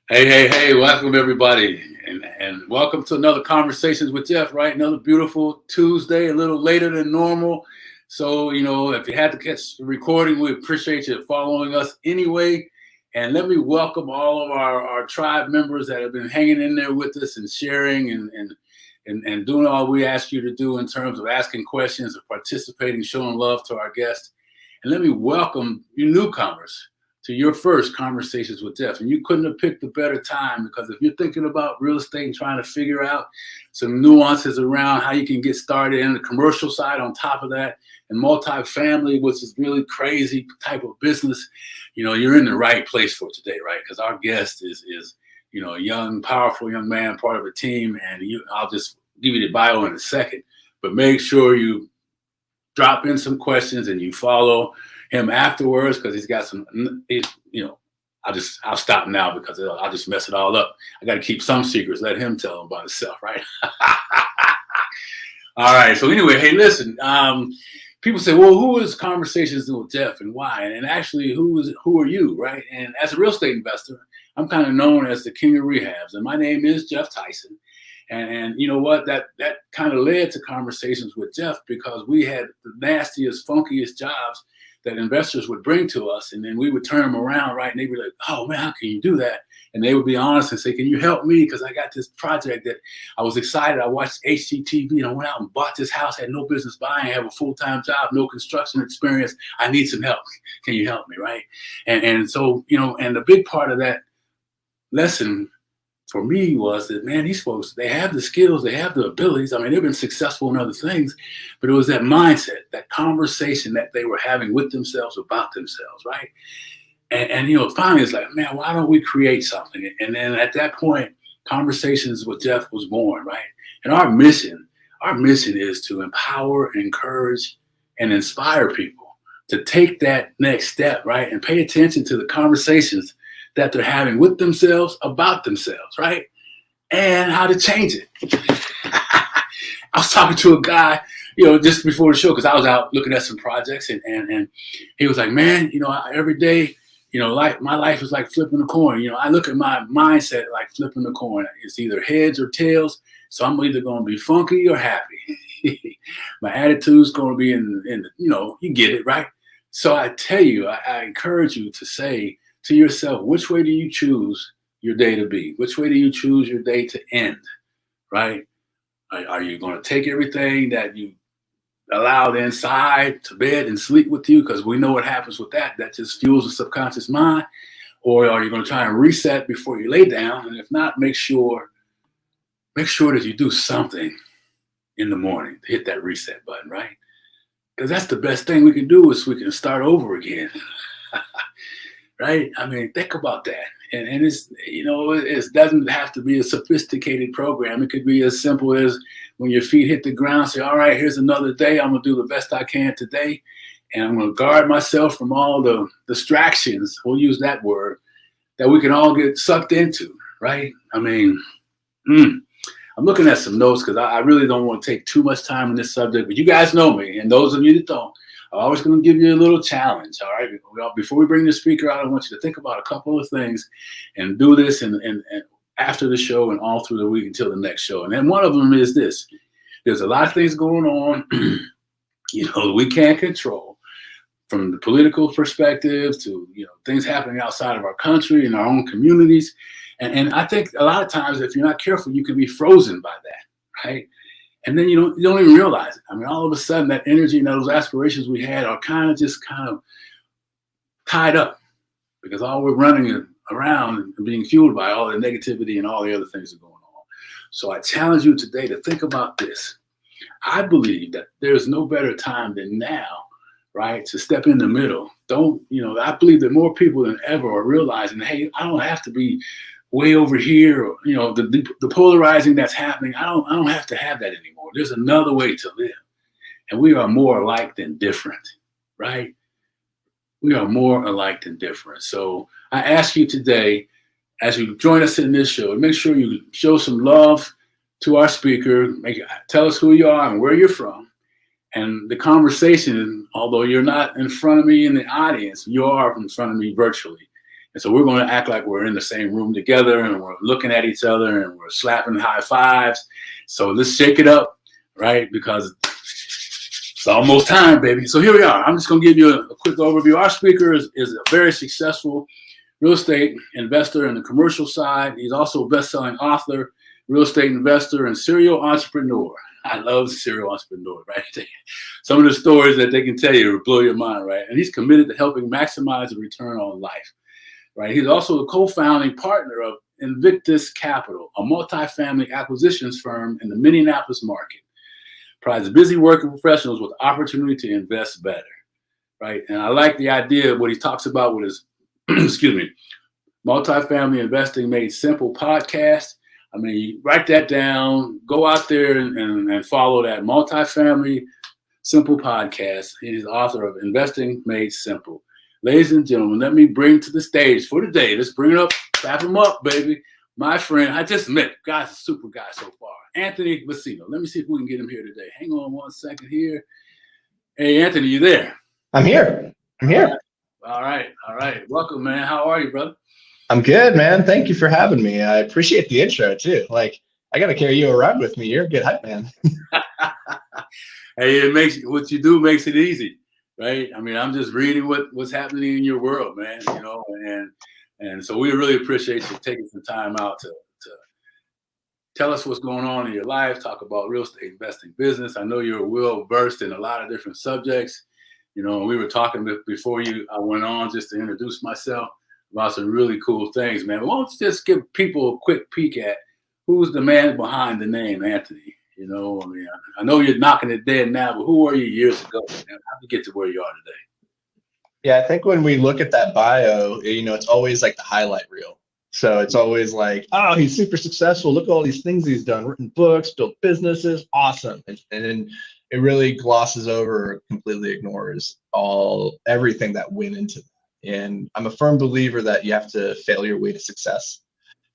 Hey, welcome everybody. And welcome to another Conversations with Geoff, right? Another beautiful Tuesday, a little later than normal. So, if you had to catch the recording, we appreciate you following us anyway. And let me welcome all of our tribe members that have been hanging in there with us and sharing and doing all we ask you to do in terms of asking questions, of participating, showing love to our guests. And let me welcome you newcomers to your first Conversations with Geoff. And you couldn't have picked a better time, because if you're thinking about real estate and trying to figure out some nuances around how you can get started, and the commercial side on top of that, and multifamily, which is really crazy type of business, you're in the right place for today, right? Because our guest is a young, powerful young man, part of a team. And I'll just give you the bio in a second, but make sure you drop in some questions and you follow him afterwards, because he's got some, I'll stop now because I'll just mess it all up. I got to keep some secrets, let him tell them about himself, right? All right. So anyway, hey, listen, people say, well, who is Conversations with Geoff and why? And actually, who are you, right? And as a real estate investor, I'm kind of known as the king of rehabs. And my name is Geoff Tyson. And you know what? That kind of led to Conversations with Geoff, because we had the nastiest, funkiest jobs that investors would bring to us, and then we would turn them around, right? And they'd be like, oh man, how can you do that? And they would be honest and say, can you help me? Because I got this project that I was excited. I watched HGTV and I went out and bought this house, had no business buying, have a full-time job, no construction experience. I need some help. Can you help me, right? And so, and the big part of that lesson for me was that, man, these folks, they have the skills, they have the abilities. I mean, they've been successful in other things, but it was that mindset, that conversation that they were having with themselves about themselves, right? And finally it's like, man, why don't we create something? And then at that point, Conversations with Geoff was born, right? And our mission is to empower, encourage, and inspire people to take that next step, right? And pay attention to the conversations that they're having with themselves, about themselves, right? And how to change it. I was talking to a guy, just before the show, because I was out looking at some projects, and he was like, man, every day, my life is like flipping a coin. I look at my mindset like flipping a coin. It's either heads or tails. So I'm either going to be funky or happy. My attitude's going to be in you get it, right? So I tell you, I encourage you to say to yourself, which way do you choose your day to be? Which way do you choose your day to end, right? Are you going to take everything that you allowed inside to bed and sleep with you? Because we know what happens with that. That just fuels the subconscious mind. Or are you going to try and reset before you lay down? And if not, make sure that you do something in the morning to hit that reset button, right? Because that's the best thing we can do, is we can start over again. Right? I mean, think about that. And it's, it doesn't have to be a sophisticated program. It could be as simple as when your feet hit the ground, say, all right, here's another day. I'm going to do the best I can today. And I'm going to guard myself from all the distractions, we'll use that word, that we can all get sucked into, right? I mean, I'm looking at some notes because I really don't want to take too much time on this subject. But you guys know me, and those of you that don't, I'm always going to give you a little challenge, all right? Before we bring the speaker out, I want you to think about a couple of things and do this and after the show and all through the week until the next show. And then one of them is this. There's a lot of things going on, we can't control, from the political perspective to, things happening outside of our country and our own communities. And I think a lot of times, if you're not careful, you can be frozen by that, right? And then you don't even realize it. I mean, all of a sudden, that energy and those aspirations we had are kind of tied up, because all we're running around and being fueled by all the negativity and all the other things that are going on. So I challenge you today to think about this. I believe that there's no better time than now, right, to step in the middle. I believe that more people than ever are realizing, hey, I don't have to be way over here, or, the polarizing that's happening. I don't have to have that anymore. There's another way to live. And we are more alike than different, right? We are more alike than different. So I ask you today, as you join us in this show, make sure you show some love to our speaker. Tell us who you are and where you're from. And the conversation, although you're not in front of me in the audience, you are in front of me virtually. And so we're going to act like we're in the same room together and we're looking at each other and we're slapping high fives. So let's shake it up, right? Because it's almost time, baby. So here we are. I'm just going to give you a quick overview. Our speaker is a very successful real estate investor in the commercial side. He's also a best-selling author, real estate investor, and serial entrepreneur. I love serial entrepreneur, right? Some of the stories that they can tell you will blow your mind, right? And he's committed to helping maximize the return on life, right? He's also a co-founding partner of Invictus Capital, a multifamily acquisitions firm in the Minneapolis market. Provides busy working professionals with opportunity to invest better, right? And I like the idea of what he talks about with his, excuse me, Multifamily Investing Made Simple podcast. I mean, you write that down, go out there and follow that Multifamily Simple podcast. He's the author of Investing Made Simple. Ladies and gentlemen, let me bring to the stage for today. Let's bring it up, clap him up, baby. My friend, I just met, guy's a super guy so far, Anthony Vicino. Let me see if we can get him here today. Hang on one second here. Hey, Anthony, you there? I'm here. All right. Welcome, man. How are you, brother? I'm good, man. Thank you for having me. I appreciate the intro too. Like, I got to carry you around with me. You're a good hype man. Hey, it makes what you do makes it easy, right? I mean, I'm just reading what's happening in your world, man. You know, and so we really appreciate you taking some time out to tell us what's going on in your life, talk about real estate investing business. I know you're well versed in a lot of different subjects. You know, we were talking before I went on just to introduce myself about some really cool things, man. But why don't you just give people a quick peek at who's the man behind the name Anthony? You know, I mean, I know you're knocking it dead now, but who were you years ago, man? How'd you get to where you are today? Yeah, I think when we look at that bio, you know, it's always like the highlight reel. So it's always like, oh, he's super successful. Look at all these things he's done, written books, built businesses. Awesome. And then it really glosses over, or completely ignores everything that went into it. And I'm a firm believer that you have to fail your way to success.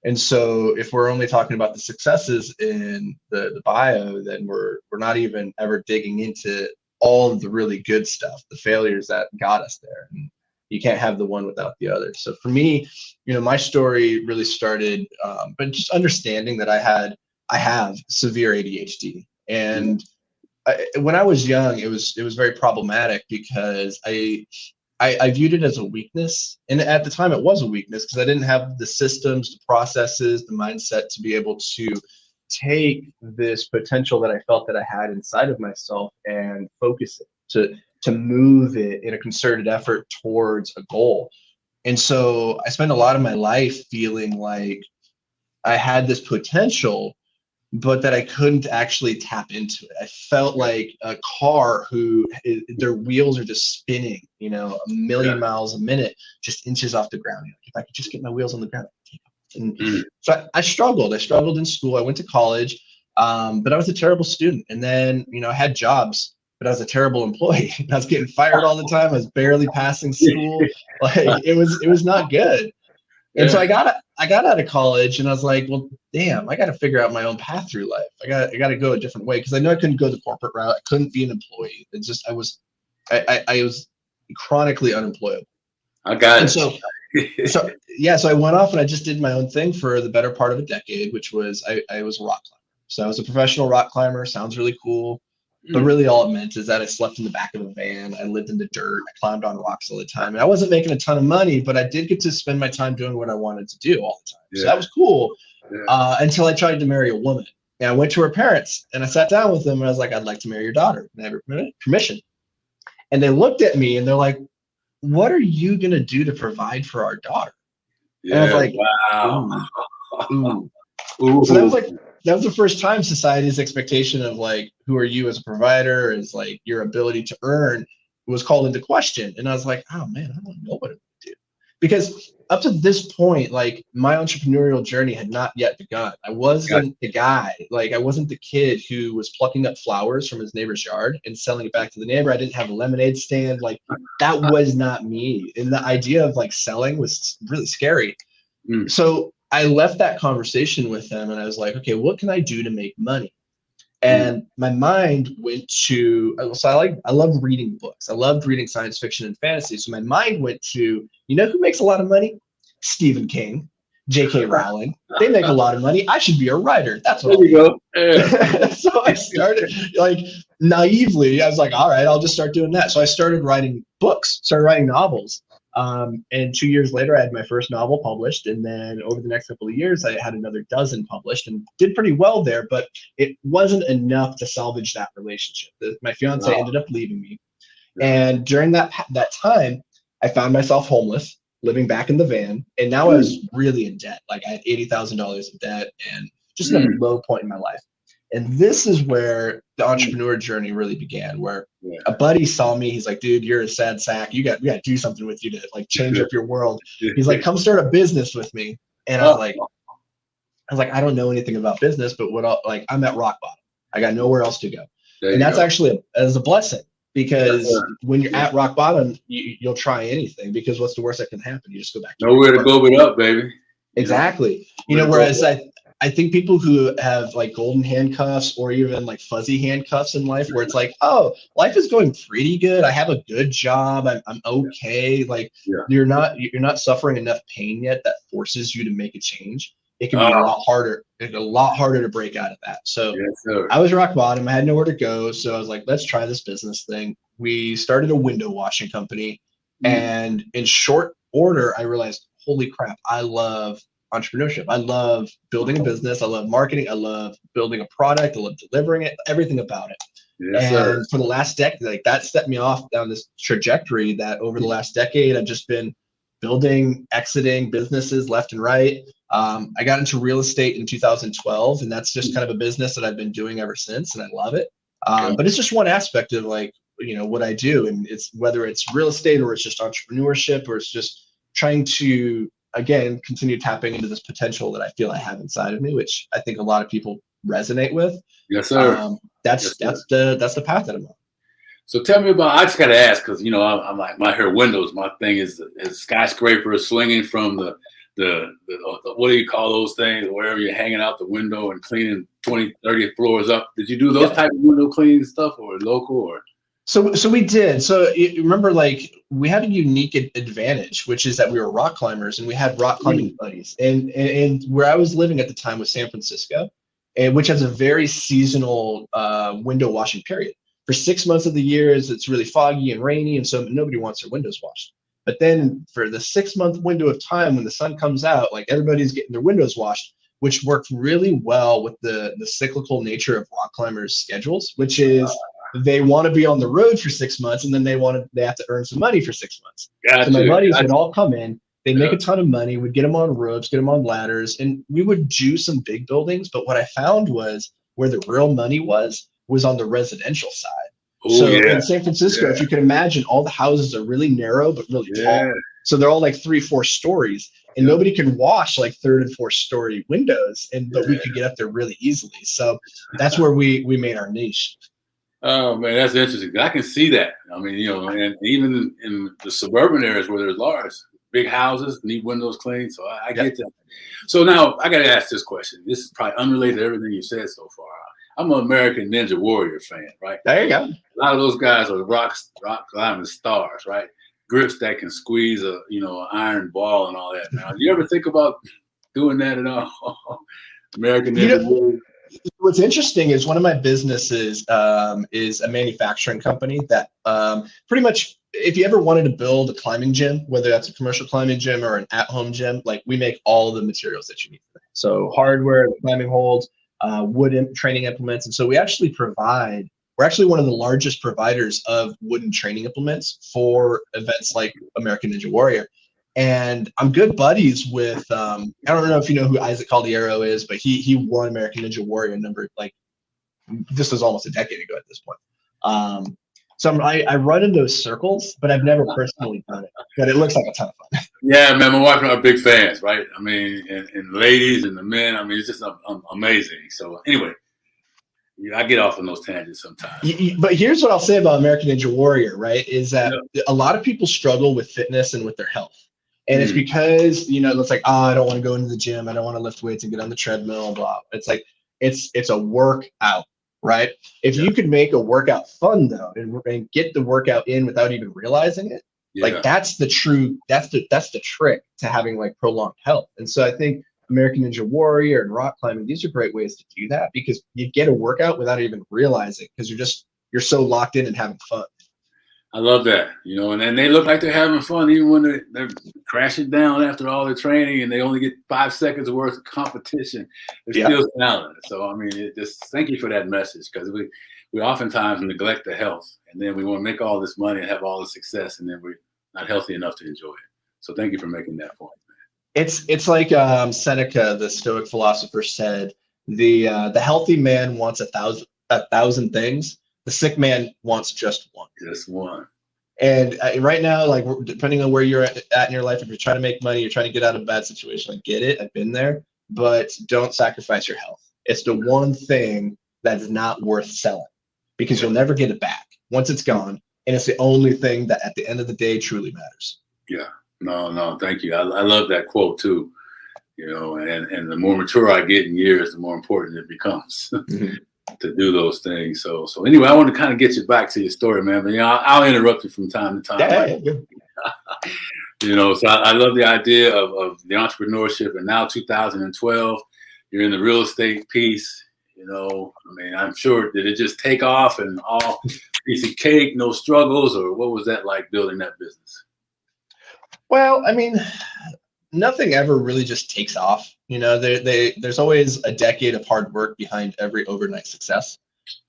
And so if we're only talking about the successes in the bio, then we're not even ever digging into all of the really good stuff, the failures that got us there. And you can't have the one without the other. So for me, you know, my story really started, but just understanding that I have severe ADHD. And when I was young, it was very problematic because I viewed it as a weakness. And at the time it was a weakness because I didn't have the systems, the processes, the mindset to be able to take this potential that I felt that I had inside of myself and focus it to move it in a concerted effort towards a goal. And so I spent a lot of my life feeling like I had this potential, but that I couldn't actually tap into it. I felt like a car their wheels are just spinning, you know, a million miles a minute, just inches off the ground. If I could just get my wheels on the ground, I'd take off. And so I struggled. I struggled in school. I went to college, but I was a terrible student. And then, you know, I had jobs, but I was a terrible employee. I was getting fired all the time. I was barely passing school. Like it was not good. And so I got out of college and I was like, well, damn, I got to figure out my own path through life. I got to go a different way because I know I couldn't go the corporate route. I couldn't be an employee. It's just I was chronically unemployable. I got it. So I went off and I just did my own thing for the better part of a decade, which was I was a rock climber. So I was a professional rock climber. Sounds really cool. But really all it meant is that I slept in the back of a van. I lived in the dirt. I climbed on rocks all the time. And I wasn't making a ton of money, but I did get to spend my time doing what I wanted to do all the time. So that was cool until I tried to marry a woman. And I went to her parents and I sat down with them and I was like, I'd like to marry your daughter. And I have your permission. And they looked at me and they're like, what are you going to do to provide for our daughter? And I was like, wow. Ooh. So that was the first time society's expectation of like, who are you as a provider, is like your ability to earn was called into question. And I was like, oh man, I don't know what to do. Because up to this point, like my entrepreneurial journey had not yet begun. I wasn't the guy, like I wasn't the kid who was plucking up flowers from his neighbor's yard and selling it back to the neighbor. I didn't have a lemonade stand. Like that was not me. And the idea of like selling was really scary. So I left that conversation with them and I was like, okay, what can I do to make money? And my mind went to, so I love reading books. I loved reading science fiction and fantasy. So my mind went to, you know who makes a lot of money? Stephen King, J.K. Rowling. They make a lot of money. I should be a writer. That's what There you go. Yeah. So I started like naively. I was like, all right, I'll just start doing that. So I started writing books, started writing novels. And 2 years later, I had my first novel published. And then over the next couple of years, I had another dozen published and did pretty well there. But it wasn't enough to salvage that relationship. My fiance ended up leaving me. And during that time, I found myself homeless, living back in the van. And now I was really in debt. Like I had $80,000 in debt and just in a low point in my life. And this is where the entrepreneur journey really began, where a buddy saw me. He's like, dude, you're a sad sack. We got to do something with you to like change up your world. He's like, come start a business with me. And I was like, I don't know anything about business, but I'm at rock bottom. I got nowhere else to go. And that's actually as a blessing, because when you're at rock bottom, you'll try anything, because what's the worst that can happen? You just go back to nowhere to go but up, baby. Exactly. Whereas I think people who have like golden handcuffs or even like fuzzy handcuffs in life, where it's like, oh, life is going pretty good. I have a good job. I'm okay. Like you're not suffering enough pain yet that forces you to make a change. It can be a lot harder. It's a lot harder to break out of that. So I was rock bottom. I had nowhere to go. So I was like, let's try this business thing. We started a window washing company. And in short order, I realized, holy crap, I love entrepreneurship. I love building a business. I love marketing. I love building a product. I love delivering it, everything about it. And for the last decade, like that set me off down this trajectory that over the last decade, I've just been building, exiting businesses left and right. I got into real estate in 2012, and that's just kind of a business that I've been doing ever since, and I love it. But it's just one aspect of like, what I do. And it's whether it's real estate or it's just entrepreneurship or it's just trying to, again, continue tapping into this potential that I feel I have inside of me, which I think a lot of people resonate with. Yes, sir. That's the path that I'm on. So tell me about, I just got to ask, because, I'm like, my hair windows, my thing is skyscrapers swinging from the what do you call those things, wherever you're hanging out the window and cleaning 20, 30 floors up. Did you do those type of window cleaning stuff, or local, or? So we did. So remember, like, we had a unique advantage, which is that we were rock climbers and we had rock climbing buddies. And where I was living at the time was San Francisco, which has a very seasonal window washing period. For 6 months of the year, it's really foggy and rainy, and so nobody wants their windows washed. But then for the 6-month window of time when the sun comes out, like everybody's getting their windows washed, which worked really well with the cyclical nature of rock climbers' schedules, which is they want to be on the road for 6 months, and then they have to earn some money for 6 months. So my buddies would all come in, they'd make a ton of money, we'd get them on ropes, get them on ladders, and we would do some big buildings. But what I found was where the real money was on the residential side. In San Francisco, if you can imagine, all the houses are really narrow but really tall. So they're all like 3-4 stories, and nobody can wash like 3rd and 4th story windows, but we could get up there really easily. So that's where we made our niche. Oh man, that's interesting. I can see that. I mean, and even in the suburban areas where there's large, big houses, need windows cleaned. So I get that. So now I got to ask this question. This is probably unrelated to everything you said so far. I'm an American Ninja Warrior fan, right? There you go. A lot of those guys are rock climbing stars, right? Grips that can squeeze an iron ball and all that. Now, do you ever think about doing that at all? American Ninja Warrior. What's interesting is one of my businesses is a manufacturing company that pretty much, if you ever wanted to build a climbing gym, whether that's a commercial climbing gym or an at-home gym, like we make all the materials that you need for that. So hardware, climbing holds, wooden training implements. And so we're actually one of the largest providers of wooden training implements for events like American Ninja Warrior. And I'm good buddies with, I don't know if you know who Isaac Caldiero is, but he won American Ninja Warrior this was almost a decade ago at this point. So I run in those circles, but I've never personally done it, but it looks like a ton of fun. Yeah, man, my wife and I are big fans, right? I mean, and ladies and the men, I mean, it's just amazing. So anyway, I get off on those tangents sometimes. But here's what I'll say about American Ninja Warrior, right? Is that a lot of people struggle with fitness and with their health. And it's because, it's like, I don't want to go into the gym. I don't want to lift weights and get on the treadmill, blah. It's like, it's a workout, right? If you could make a workout fun though, and get the workout in without even realizing it, Like Yeah. that's the trick to having like prolonged health. And so I think American Ninja Warrior and rock climbing, these are great ways to do that because you get a workout without even realizing because you're so locked in and having fun. I love that, and then they look like they're having fun even when they're crashing down after all the training and they only get 5 seconds worth of competition. They're Yeah. still smiling. So, I mean, just thank you for that message because we oftentimes neglect the health and then we want to make all this money and have all the success and then we're not healthy enough to enjoy it. So thank you for making that point. It's like Seneca, the Stoic philosopher, said, the healthy man wants a thousand things. The sick man wants just one. Just one. And right now, like depending on where you're at in your life, if you're trying to make money, you're trying to get out of a bad situation, I get it. I've been there, but don't sacrifice your health. It's the one thing that is not worth selling because you'll never get it back once it's gone. And it's the only thing that at the end of the day truly matters. Yeah. No, thank you. I love that quote too. And the more mature I get in years, the more important it becomes to do those things. So anyway, I want to kind of get you back to your story, man. But I'll interrupt you from time to time. Yeah. So I love the idea of the entrepreneurship. And now 2012, you're in the real estate piece. I mean, I'm sure, did it just take off and all piece of cake, no struggles, or what was that like building that business? Well, I mean, nothing ever really just takes off. There's always a decade of hard work behind every overnight success.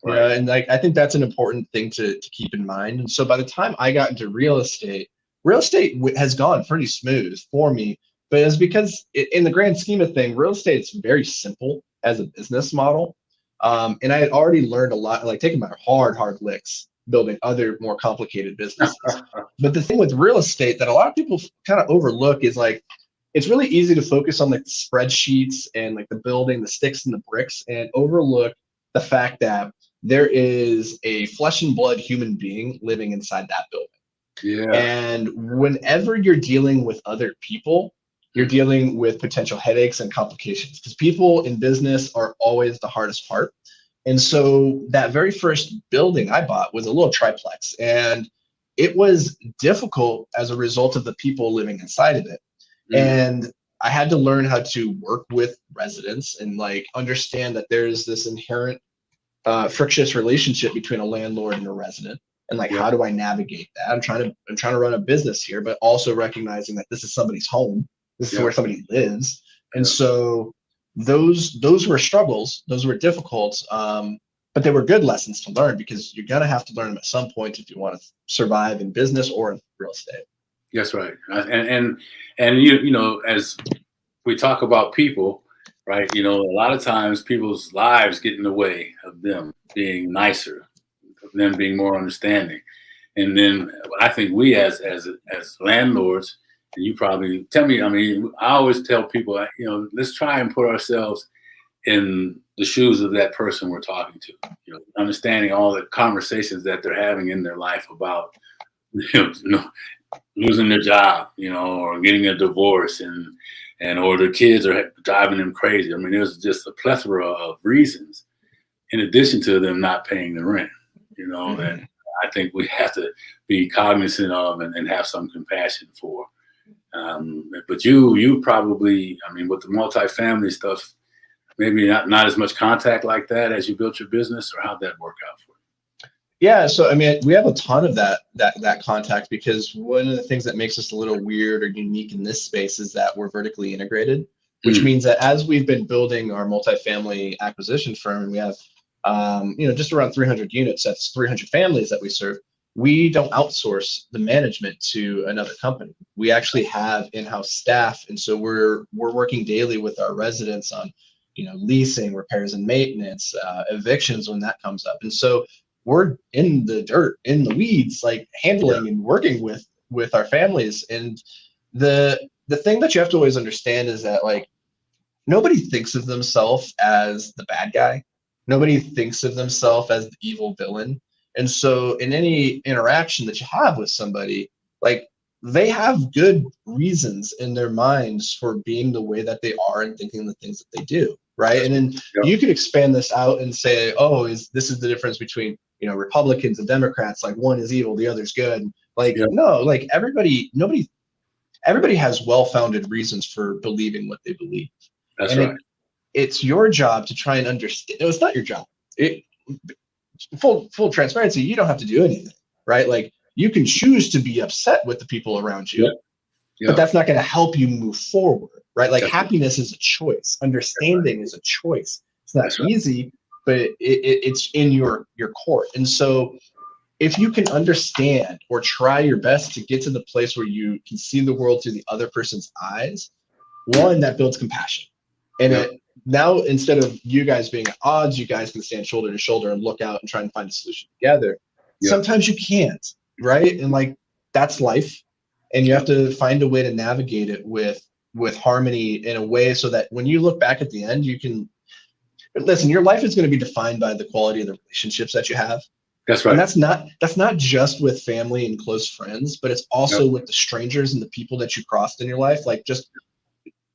Right. And like I think that's an important thing to keep in mind. And so by the time I got into real estate has gone pretty smooth for me. But it's because in the grand scheme of things, real estate is very simple as a business model. And I had already learned a lot, like taking my hard licks building other more complicated businesses. But the thing with real estate that a lot of people kind of overlook is like, it's really easy to focus on like spreadsheets and like the building, the sticks and the bricks, and overlook the fact that there is a flesh and blood human being living inside that building. Yeah. And whenever you're dealing with other people, you're dealing with potential headaches and complications because people in business are always the hardest part. And so that very first building I bought was a little triplex, and it was difficult as a result of the people living inside of it. And I had to learn how to work with residents and like understand that there's this inherent frictious relationship between a landlord and a resident. And like, how do I navigate that? I'm trying to run a business here, but also recognizing that this is somebody's home. This is where somebody lives. And so those were struggles. Those were difficult. But they were good lessons to learn because you're going to have to learn them at some point if you want to survive in business or in real estate. That's right. And as we talk about people, right, a lot of times people's lives get in the way of them being nicer, of them being more understanding. And then I think we as landlords, and you probably tell me, I mean, I always tell people, let's try and put ourselves in the shoes of that person we're talking to, understanding all the conversations that they're having in their life about, losing their job, or getting a divorce or their kids are driving them crazy. I mean, there's just a plethora of reasons in addition to them not paying the rent, that I think we have to be cognizant of and have some compassion for. But you probably, I mean, with the multifamily stuff, maybe not as much contact like that as you built your business, or how'd that work out for you? Yeah, so I mean, we have a ton of that contact because one of the things that makes us a little weird or unique in this space is that we're vertically integrated, which means that as we've been building our multifamily acquisition firm, and we have just around 300 units, that's 300 families that we serve. We don't outsource the management to another company. We actually have in-house staff, and so we're working daily with our residents on leasing, repairs and maintenance, evictions when that comes up. And so we're in the dirt, in the weeds, like handling and working with our families. And the thing that you have to always understand is that like nobody thinks of themselves as the bad guy. Nobody thinks of themselves as the evil villain. And so in any interaction that you have with somebody, like they have good reasons in their minds for being the way that they are and thinking the things that they do. Right. And then you could expand this out and say, this is the difference between, Republicans and Democrats, like one is evil, the other's good. Like, Yeah. no, like everybody has well-founded reasons for believing what they believe. That's And right. it's your job to try and understand. No, it's not your job. Full transparency, you don't have to do anything, right? Like, you can choose to be upset with the people around you, Yep. Yep. but that's not going to help you move forward, right? Like, That's happiness is a choice. Understanding is a choice. It's not That's right. easy, but it's in your court. And so if you can understand or try your best to get to the place where you can see the world through the other person's eyes, one, that builds compassion. And now, instead of you guys being at odds, you guys can stand shoulder to shoulder and look out and try and find a solution together. Sometimes you can't, right? And like, that's life. And you have to find a way to navigate it with harmony in a way so that when you look back at the end, you can listen. Your life is going to be defined by the quality of the relationships that you have. That's right. And that's not just with family and close friends, but it's also with the strangers and the people that you crossed in your life, like just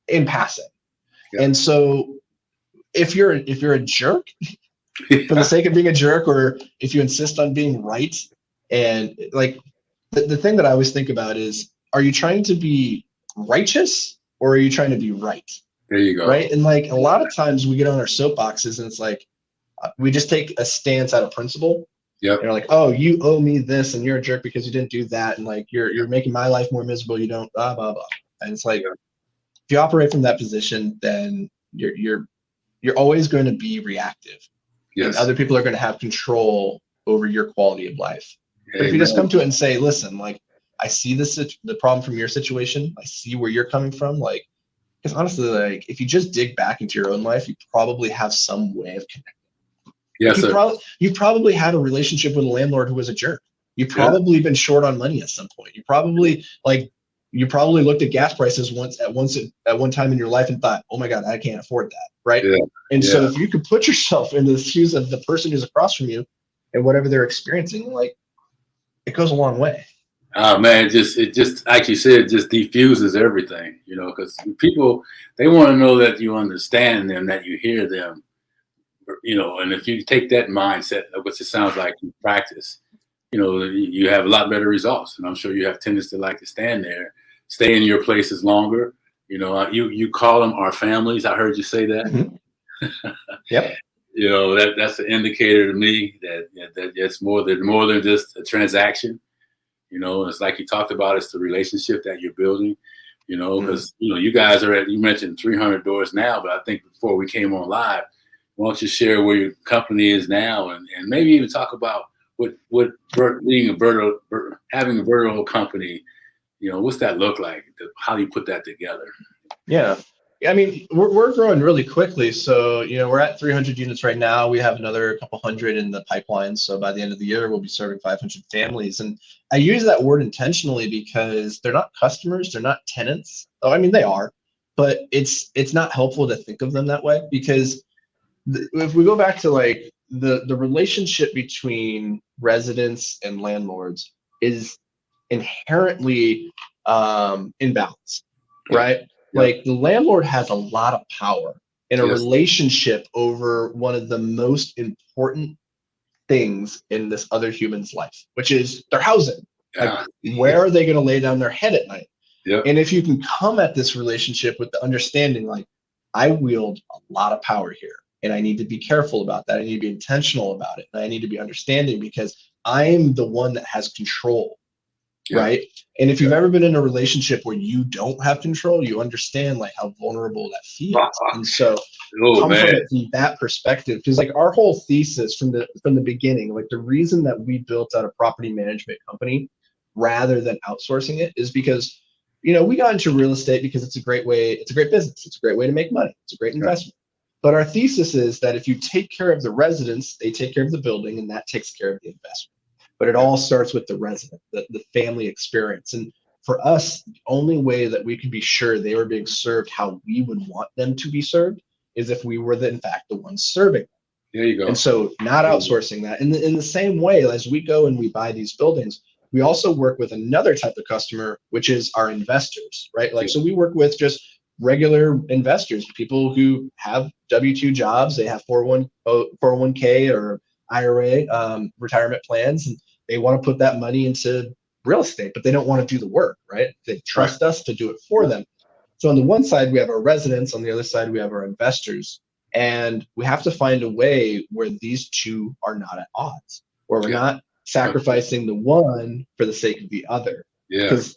in passing. And so if you're a jerk for the sake of being a jerk, or if you insist on being right, and like the thing that I always think about is, are you trying to be righteous or are you trying to be right? There you go. Right. And like, a lot of times we get on our soapboxes and it's like, we just take a stance out of principle. Yep. You're like, oh, you owe me this and you're a jerk because you didn't do that. And like, you're making my life more miserable. You don't blah, blah, blah. And it's like, if you operate from that position, then you're always going to be reactive. Yes. And other people are going to have control over your quality of life. But if you just come to it and say, listen, like, I see the problem from your situation. I see where you're coming from. Like, because honestly, like, if you just dig back into your own life, you probably have some way of connecting. Yes, sir. You probably had a relationship with a landlord who was a jerk. You've probably been short on money at some point. You probably looked at gas prices at one time in your life and thought, oh my God, I can't afford that. Right. Yeah. And so if you could put yourself in the shoes of the person who's across from you and whatever they're experiencing, like, it goes a long way. Oh man, it just like you said, just diffuses everything, because people, they want to know that you understand them, that you hear them, and if you take that mindset, which it sounds like you practice, you have a lot better results. And I'm sure you have tendency to like to stand there, stay in your places longer. You call them our families. I heard you say that. Mm-hmm. Yep. That's an indicator to me that it's more than just a transaction. It's like you talked about, it's the relationship that you're building, because, you guys you mentioned 300 doors now, but I think before we came on live, why don't you share where your company is now, and maybe even talk about what being having a vertical company, what's that look like? How do you put that together? Yeah. I mean, we're growing really quickly. So, we're at 300 units right now. We have another couple hundred in the pipeline. So by the end of the year, we'll be serving 500 families. And I use that word intentionally because they're not customers. They're not tenants. Oh, I mean, they are, but it's not helpful to think of them that way, because if we go back to like the relationship between residents and landlords is inherently imbalanced, right? Like, the landlord has a lot of power in a relationship over one of the most important things in this other human's life, which is their housing. Like, where are they going to lay down their head at night? Yep. And if you can come at this relationship with the understanding, like, I wield a lot of power here, and I need to be careful about that. I need to be intentional about it. And I need to be understanding because I'm the one that has control. Right. And if you've ever been in a relationship where you don't have control, you understand like how vulnerable that feels. And so come from it from that perspective, because like our whole thesis from the beginning, like the reason that we built out a property management company rather than outsourcing it is because, we got into real estate because it's a great business. It's a great way to make money. It's a great investment. But our thesis is that if you take care of the residents, they take care of the building, and that takes care of the investment. But it all starts with the resident, the family experience. And for us, the only way that we could be sure they were being served how we would want them to be served is if we were, in fact, the ones serving them. There you go. And so not outsourcing that. In the same way, as we go and we buy these buildings, we also work with another type of customer, which is our investors, right? Like, so we work with just regular investors, people who have W-2 jobs, they have 401k or IRA, retirement plans, and they want to put that money into real estate, but they don't want to do the work, right? They trust us to do it for them. So on the one side, we have our residents. On the other side, we have our investors. And we have to find a way where these two are not at odds, where we're not sacrificing the one for the sake of the other. Because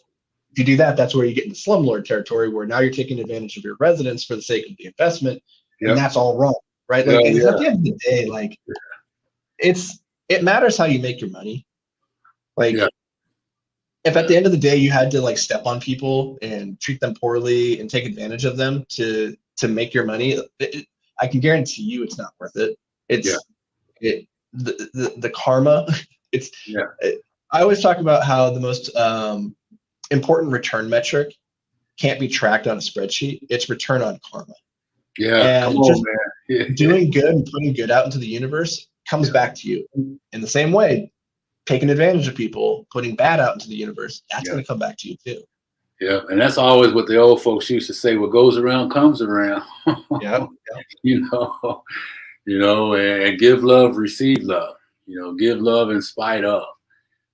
if you do that, that's where you get into slumlord territory, where now you're taking advantage of your residents for the sake of the investment. And that's all wrong, right? Like at the end of the day, like it matters how you make your money. Like if at the end of the day you had to like step on people and treat them poorly and take advantage of them to make your money, I can guarantee you it's not worth it. It's the karma. I always talk about how the most important return metric can't be tracked on a spreadsheet. It's return on karma. And just doing good and putting good out into the universe comes back to you. In the same way, taking advantage of people, putting bad out into the universe, that's going to come back to you too. Yeah, and that's always what the old folks used to say: "What goes around comes around." You know, and give love, receive love. You know, give love in spite of.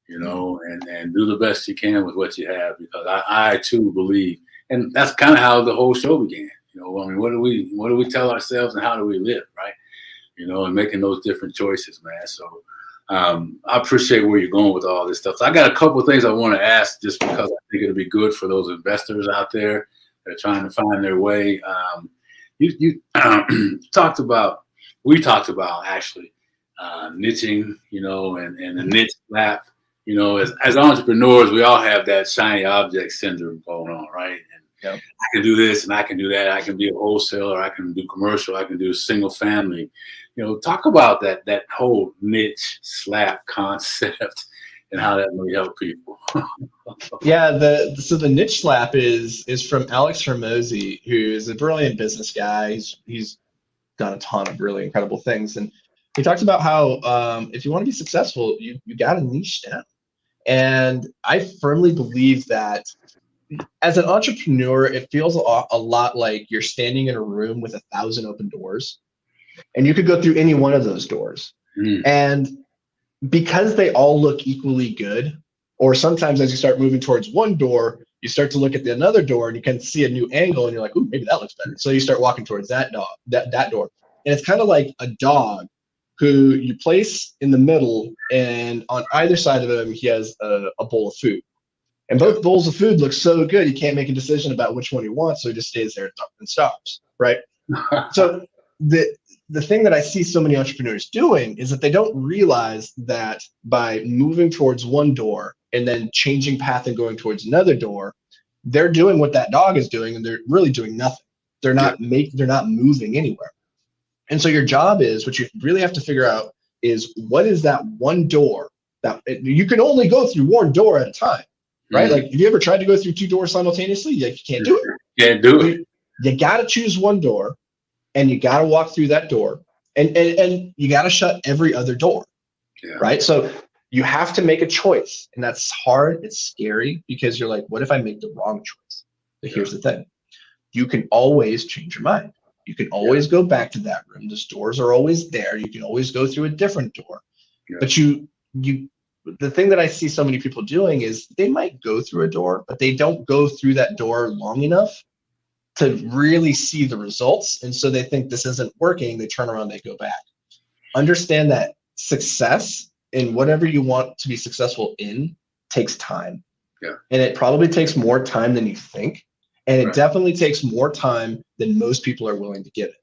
You know, and do the best you can with what you have, because I too believe, and that's kind of how the whole show began. You know, I mean, what do we tell ourselves, and how do we live, right? You know, and making those different choices, man. So I appreciate where you're going with all this stuff. So I got a couple of things I want to ask, just because I think it'll be good for those investors out there that are trying to find their way. You talked about, we talked about actually niching, you know, and the niche lap. You know, as entrepreneurs, we all have that shiny object syndrome going on, right? And I can do this and I can do that. I can be a wholesaler. I can do commercial. I can do single family. You know, talk about that whole niche slap concept and how that may help people. So the niche slap is from Alex Hormozy, who is a brilliant business guy. He's done a ton of really incredible things, and he talks about how if you want to be successful, you got to niche down. And I firmly believe that as an entrepreneur, it feels a lot like you're standing in a room with 1,000 open doors, and you could go through any one of those doors. And because they all look equally good, or sometimes as you start moving towards one door, you start to look at another door and you can see a new angle and you're like, ooh, maybe that looks better. So you start walking towards that door. And it's kind of like a dog who you place in the middle, and on either side of him, he has a bowl of food. And both bowls of food look so good, he can't make a decision about which one he wants, so he just stays there and stops, right? So the thing that I see so many entrepreneurs doing is that they don't realize that by moving towards one door and then changing path and going towards another door, they're doing what that dog is doing, and they're really doing nothing. They're not moving anywhere. And so your job is, what you really have to figure out is, what is that one door that you can only go through one door at a time, right? Like, have you ever tried to go through two doors simultaneously? Like, you can't do it. Can't do it. You got to choose one door, and you got to walk through that door, and you got to shut every other door, right? So you have to make a choice, and that's hard. It's scary, because you're like, what if I make the wrong choice? But here's the thing. You can always change your mind. You can always go back to that room. Those doors are always there. You can always go through a different door. But the thing that I see so many people doing is they might go through a door, but they don't go through that door long enough to really see the results. And so they think this isn't working. They turn around, they go back. Understand that success in whatever you want to be successful in takes time. And it probably takes more time than you think. And it definitely takes more time than most people are willing to give it.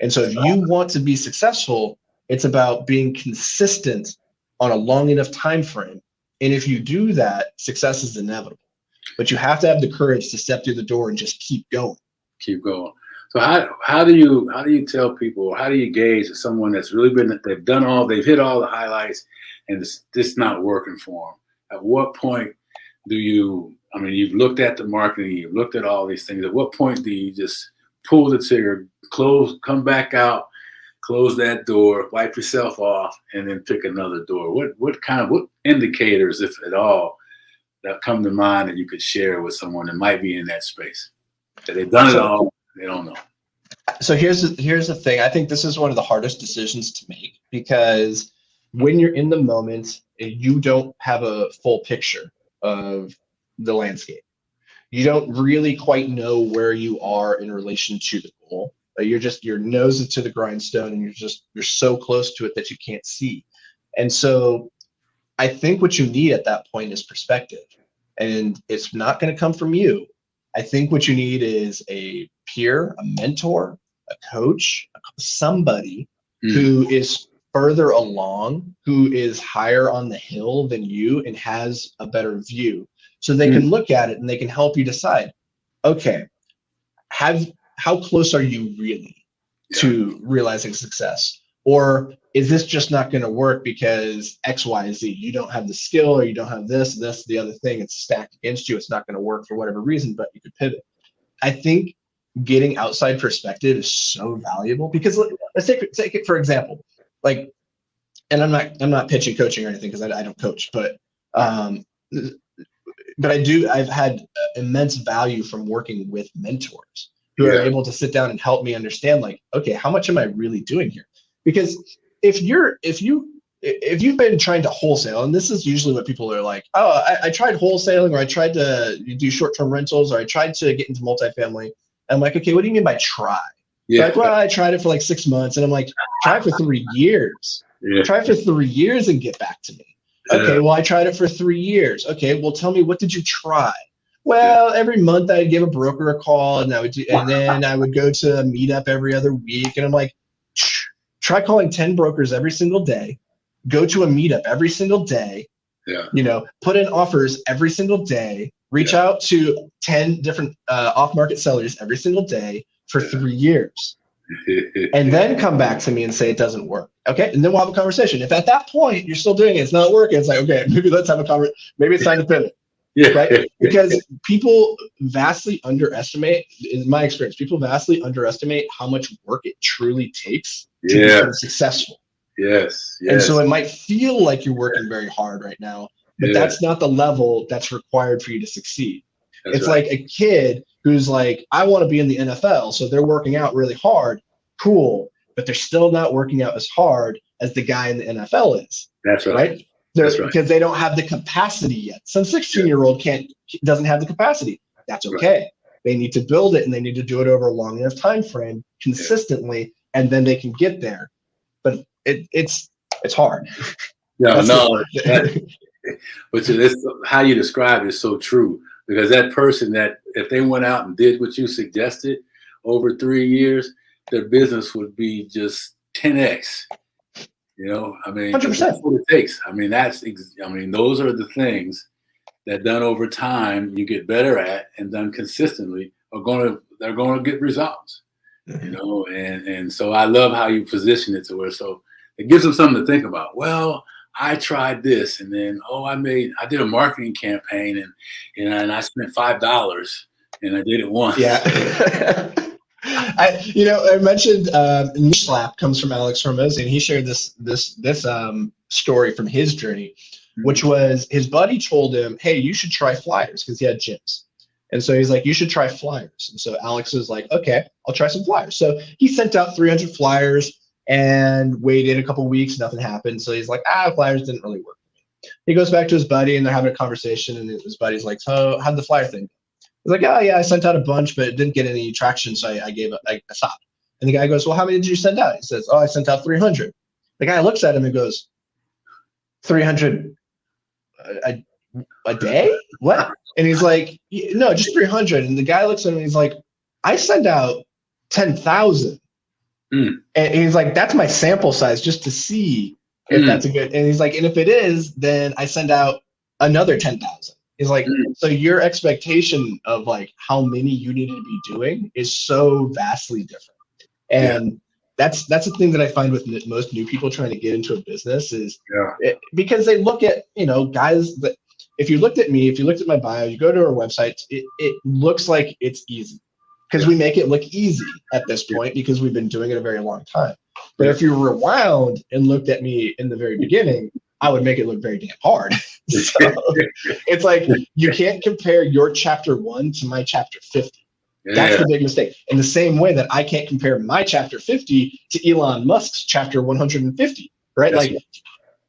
And so if you want to be successful, it's about being consistent on a long enough time frame. And if you do that, success is inevitable. But you have to have the courage to step through the door and just keep going. Keep going. So how do you tell people, how do you gauge someone that's really they've hit all the highlights, and it's just not working for them? At what point you've looked at the marketing, you've looked at all these things. At what point do you just pull the trigger, come back out, close that door, wipe yourself off, and then pick another door? What indicators, if at all, that come to mind that you could share with someone that might be in that space? That they've done it all, they don't know. So here's the thing. I think this is one of the hardest decisions to make, because when you're in the moment and you don't have a full picture of the landscape. You don't really quite know where you are in relation to the goal. You're just, your nose is to the grindstone and you're so close to it that you can't see. And so I think what you need at that point is perspective. And it's not going to come from you. I think what you need is a peer, a mentor, a coach, somebody who is further along, who is higher on the hill than you and has a better view. So they can look at it and they can help you decide, okay, how close are you really to realizing success? Or is this just not going to work because X, Y, Z? You don't have the skill, or you don't have this, the other thing. It's stacked against you. It's not going to work for whatever reason, but you could pivot. I think getting outside perspective is so valuable, because let's take it for example, like, and I'm not pitching coaching or anything, because I don't coach, but I've had immense value from working with mentors who are able to sit down and help me understand, like, okay, how much am I really doing here? Because if you've been trying to wholesale, and this is usually what people are like, oh, I tried wholesaling, or I tried to do short-term rentals, or I tried to get into multifamily. And I'm like, okay, what do you mean by try? Yeah. Like, well, I tried it for like 6 months, and I'm like, try for 3 years. Yeah. Try for 3 years and get back to me. Okay, well, I tried it for 3 years. Okay, well, tell me, what did you try? Well, every month I'd give a broker a call, and then I would go to a meetup every other week. And I'm like, try calling 10 brokers every single day, go to a meetup every single day, put in offers every single day, reach out to 10 different off-market sellers every single day for 3 years. And then come back to me and say it doesn't work. Okay, and then we'll have a conversation. If at that point you're still doing it, it's not working, it's like, okay, maybe let's have a conversation. Maybe it's time to pivot. Right? Because people vastly underestimate, in my experience, people vastly underestimate how much work it truly takes to become successful. Yes. And so it might feel like you're working very hard right now, but that's not the level that's required for you to succeed. It's like a kid who's like, I want to be in the NFL, so they're working out really hard. Cool. But they're still not working out as hard as the guy in the NFL is. That's right? Because they don't have the capacity yet. Some 16-year-old doesn't have the capacity. That's okay. They need to build it, and they need to do it over a long enough time frame consistently, and then they can get there. But it's hard. But how you describe it is so true, because that person, that if they went out and did what you suggested over 3 years, their business would be just 10x. I mean, 100%. That's what it takes. I mean, those are the things that done over time you get better at, and done consistently they're gonna get results. And so I love how you position it to where, so it gives them something to think about. Well, I tried this, and then I did a marketing campaign, and I spent $5, and I did it once. Yeah. I mentioned niche slap comes from Alex Hormozi, and he shared this story from his journey, which was his buddy told him, hey, you should try flyers, because he had gyms. And so he's like, you should try flyers. And so Alex was like, okay, I'll try some flyers. So he sent out 300 flyers and waited a couple weeks, nothing happened. So he's like, flyers didn't really work for me. He goes back to his buddy, and they're having a conversation, and his buddy's like, so how'd the flyer thing go? He's like, oh yeah, I sent out a bunch, but it didn't get any traction, so I gave up. I stopped. And the guy goes, well, how many did you send out? He says, I sent out 300. The guy looks at him and goes, 300 a day? What? And he's like, no, just 300. And the guy looks at him and he's like, I send out 10,000. And he's like, that's my sample size, just to see if that's a good. And he's like, and if it is, then I send out another 10,000. He's like, so your expectation of like how many you need to be doing is so vastly different. And that's the thing that I find with most new people trying to get into a business is because they look at, guys that, if you looked at my bio, you go to our website, it looks like it's easy, because we make it look easy at this point, because we've been doing it a very long time. But if you rewound and looked at me in the very beginning, I would make it look very damn hard. So it's like, you can't compare your chapter 1 to my chapter 50. That's the big mistake. In the same way that I can't compare my chapter 50 to Elon Musk's chapter 150, right? That's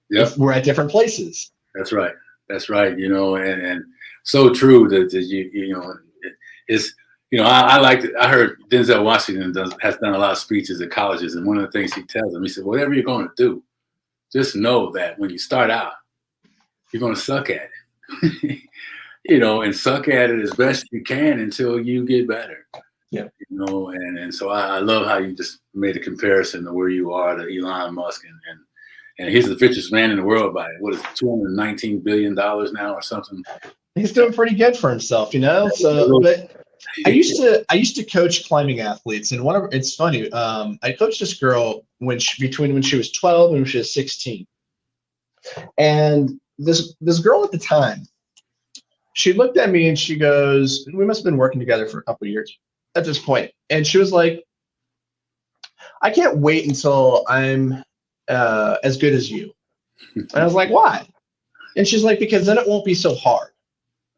Yep. we're at different places. That's right. That's right. You know, and so true that it's, I like to, I heard Denzel Washington has done a lot of speeches at colleges, and one of the things he tells them, he said, whatever you're going to do, just know that when you start out, you're going to suck at it, and suck at it as best you can until you get better. Yeah. And so I love how you just made a comparison to where you are to Elon Musk, and he's the richest man in the world by what is it, $219 billion now or something. He's doing pretty good for himself, So, but I used to coach climbing athletes, and it's funny. I coached this girl between when she was 12 and when she was 16, and this girl at the time, she looked at me and she goes, we must have been working together for a couple of years at this point, and she was like, I can't wait until I'm as good as you. And I was like, why? And she's like, because then it won't be so hard.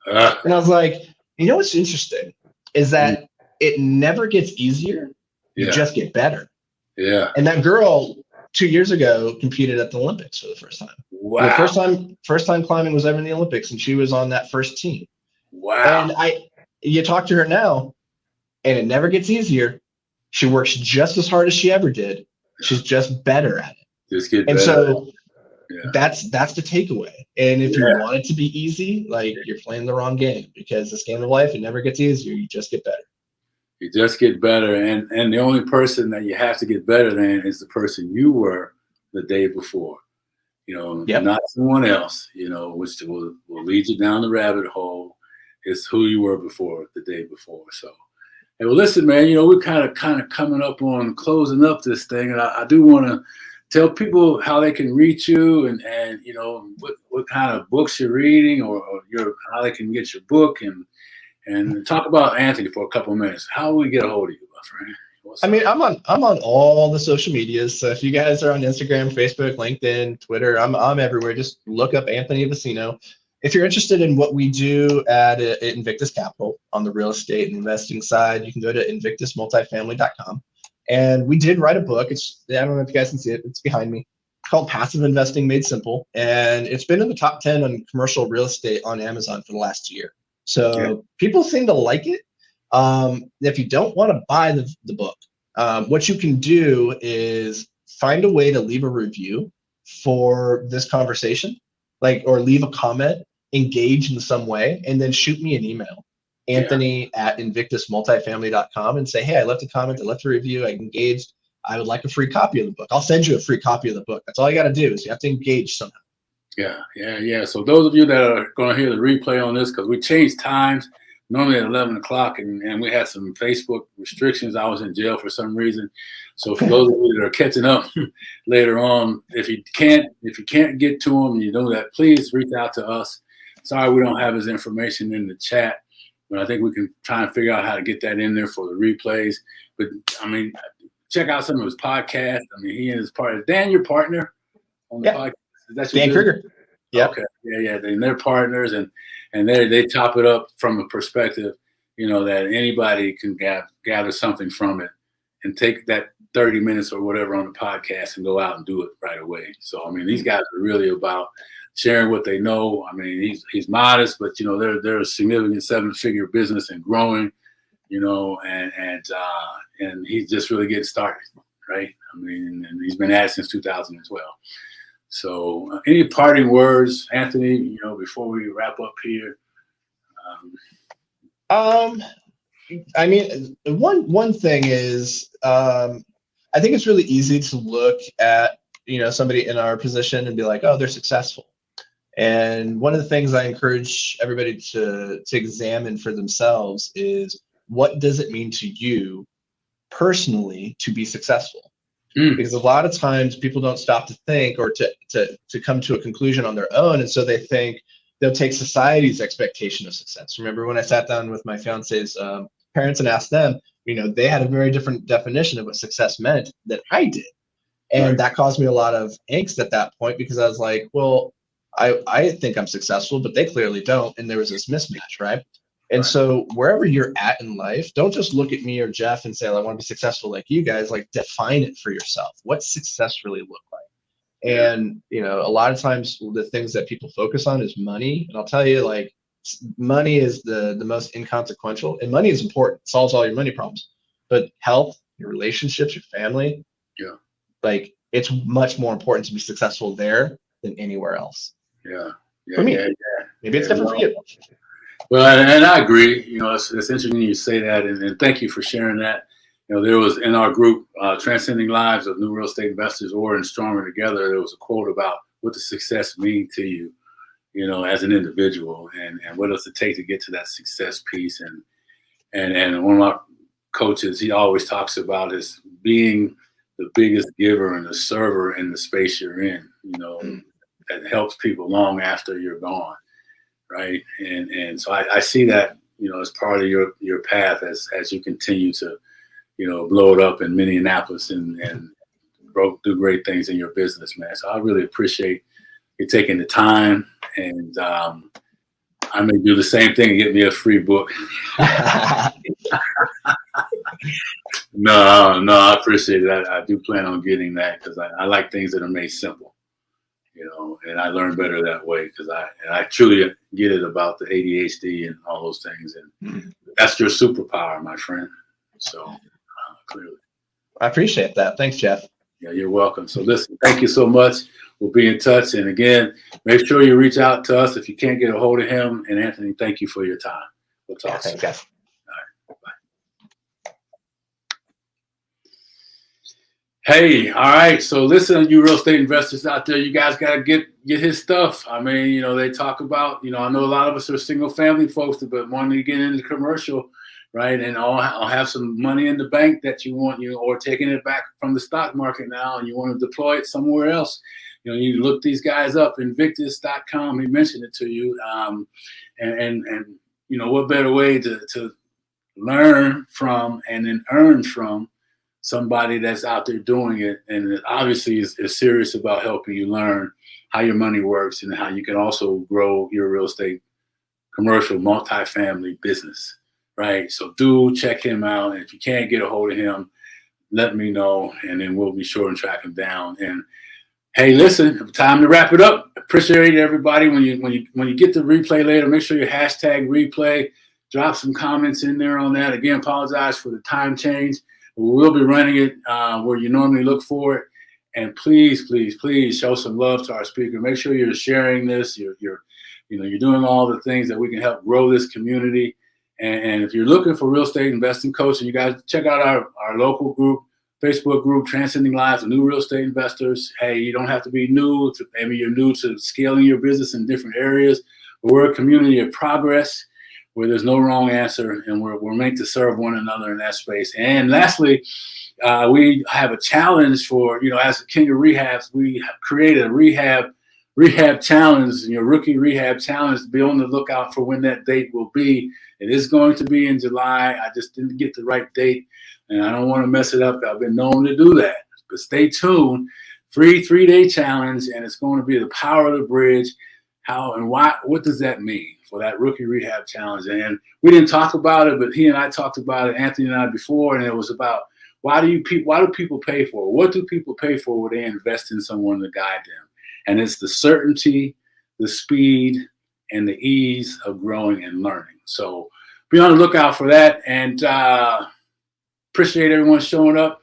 And I was like, what's interesting is that it never gets easier. You just get better. Yeah. And that girl 2 years ago competed at the Olympics for the first time. Wow. The first time climbing was ever in the Olympics, and she was on that first team. Wow. And you talk to her now, and it never gets easier. She works just as hard as she ever did. She's just better at it. Just get better. And so that's the takeaway. And if you want it to be easy, like, you're playing the wrong game, because this game of life, it never gets easier. You just get better. You just get better. And the only person that you have to get better than is the person you were the day before. Not someone else, which will lead you down the rabbit hole. It's who you were before, the day before. So, hey, well, listen, man, we're kind of coming up on closing up this thing. And I do want to tell people how they can reach you and what kind of books you're reading or how they can get your book and talk about Anthony for a couple of minutes. How will we get a hold of you, my friend? I'm on all the social medias. So if you guys are on Instagram, Facebook, LinkedIn, Twitter, I'm everywhere. Just look up Anthony Vicino. If you're interested in what we do at Invictus Capital on the real estate and investing side, you can go to invictusmultifamily.com. And we did write a book. I don't know if you guys can see it. It's behind me. It's called Passive Investing Made Simple. And it's been in the top 10 on commercial real estate on Amazon for the last year. So people seem to like it. If you don't want to buy the book, what you can do is find a way to leave a review for this conversation, or leave a comment, engage in some way, and then shoot me an email, Anthony at invictusmultifamily.com, and say, hey, I left a comment, I left a review, I engaged, I would like a free copy of the book. I'll send you a free copy of the book. That's all you got to do, is you have to engage somehow. Yeah. So those of you that are going to hear the replay on this, because we changed times, normally at 11 o'clock, and we had some Facebook restrictions. I was in jail for some reason. So for those of you that are catching up later on, if you can't get to him, that, please reach out to us. Sorry we don't have his information in the chat, but I think we can try and figure out how to get that in there for the replays. But check out some of his podcasts. He and his partner, Dan, your partner on the podcast. Is that your Dan Kruger? Yeah. Okay. Yeah. They're partners, and they top it up from a perspective, that anybody can gather something from it and take that 30 minutes or whatever on the podcast and go out and do it right away. So, these guys are really about sharing what they know. He's modest, but they're a significant 7-figure business and growing, and he's just really getting started, right? And he's been at it since 2012. So, any parting words, Anthony? Before we wrap up here. One thing is, I think it's really easy to look at somebody in our position and be like, oh, they're successful. And one of the things I encourage everybody to examine for themselves is, what does it mean to you personally to be successful? Because a lot of times people don't stop to think or to come to a conclusion on their own. And so they think they'll take society's expectation of success. Remember when I sat down with my fiance's parents and asked them, they had a very different definition of what success meant than I did. And that caused me a lot of angst at that point, because I was like, well, I think I'm successful, but they clearly don't. And there was this mismatch, right? And so wherever you're at in life, don't just look at me or Geoff and say, I want to be successful like you guys. Like, define it for yourself. What's success really look like? And, you know, a lot of times the things that people focus on is money. And I'll tell you, like, money is the most inconsequential, and money is important. It solves all your money problems. But health, your relationships, your family, Yeah. like, it's much more important to be successful there than anywhere else. Yeah. For me. Maybe it's different for you. Well, and I agree. You know, it's interesting you say that, and thank you for sharing that. You know, there was in our group, Transcending Lives of New Real Estate Investors, or in Stronger Together, there was a quote about what does success mean to you, you know, as an individual, and what does it take to get to that success piece. And one of my coaches, he always talks about is being the biggest giver and the server in the space you're in, you know, that helps people long after you're gone. Right. And so I see that, you know, as part of your path as you continue to, you know, blow it up in Minneapolis and do great things in your business, man. So I really appreciate you taking the time, and I may do the same thing and get me a free book. No, I appreciate that. I do plan on getting that because I like things that are made simple. You know, and I learn better that way because I truly get it about the ADHD and all those things, and that's your superpower, my friend. So clearly, I appreciate that. Thanks, Geoff. Yeah, you're welcome. So listen, thank you so much. We'll be in touch, and again, make sure you reach out to us if you can't get a hold of him. And Anthony, thank you for your time. We'll talk soon. Thanks, Geoff. Hey, all right. So listen, you real estate investors out there, you guys got to get his stuff. I mean, you know, they talk about, you know, I know a lot of us are single family folks, but wanting to get into commercial, right? And I'll have some money in the bank that you want, you know, or taking it back from the stock market now, and you want to deploy it somewhere else. You know, you look these guys up, Invictus.com. He mentioned it to you. And you know, what better way to learn from and then earn from somebody that's out there doing it, and it obviously is serious about helping you learn how your money works and how you can also grow your real estate, commercial, multifamily business, right? So do check him out. And if you can't get a hold of him, let me know, and then we'll be sure and track him down. And hey, listen, time to wrap it up. Appreciate everybody. When you get the replay later, make sure you hashtag replay. Drop some comments in there on that. Again, apologize for the time change. We'll be running it where you normally look for it. And please, please, please show some love to our speaker. Make sure you're sharing this. You're doing all the things that we can help grow this community. And if you're looking for real estate investing coaching, you guys check out our local group, Facebook group, Transcending Lives of New Real Estate Investors. Hey, you don't have to be new to, maybe you're new to scaling your business in different areas, but we're a community of progress where there's no wrong answer, and we're meant to serve one another in that space. And lastly, we have a challenge for, you know, as the King of Rehabs, we have created a rehab challenge, you know, rookie rehab challenge. Be on the lookout for when that date will be. It is going to be in July. I just didn't get the right date, and I don't want to mess it up. I've been known to do that, but stay tuned. Free 3-day challenge, and it's going to be the power of the bridge. How and why? What does that mean for that rookie rehab challenge? And we didn't talk about it, but he and I talked about it, Anthony and I, before, and it was about why do people pay for it? What do people pay for when they invest in someone to guide them? And it's the certainty, the speed, and the ease of growing and learning. So be on the lookout for that, and appreciate everyone showing up.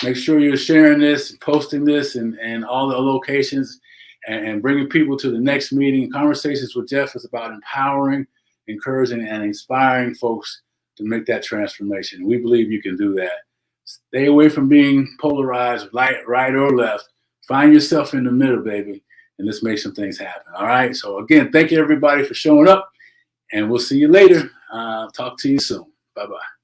Make sure you're sharing this, posting this, and all the locations. And bringing people to the next meeting. Conversations with Geoff is about empowering, encouraging, and inspiring folks to make that transformation. We believe you can do that. Stay away from being polarized, right or left. Find yourself in the middle, baby, and let's make some things happen. All right? So again, thank you everybody for showing up, and we'll see you later. Talk to you soon. Bye-bye.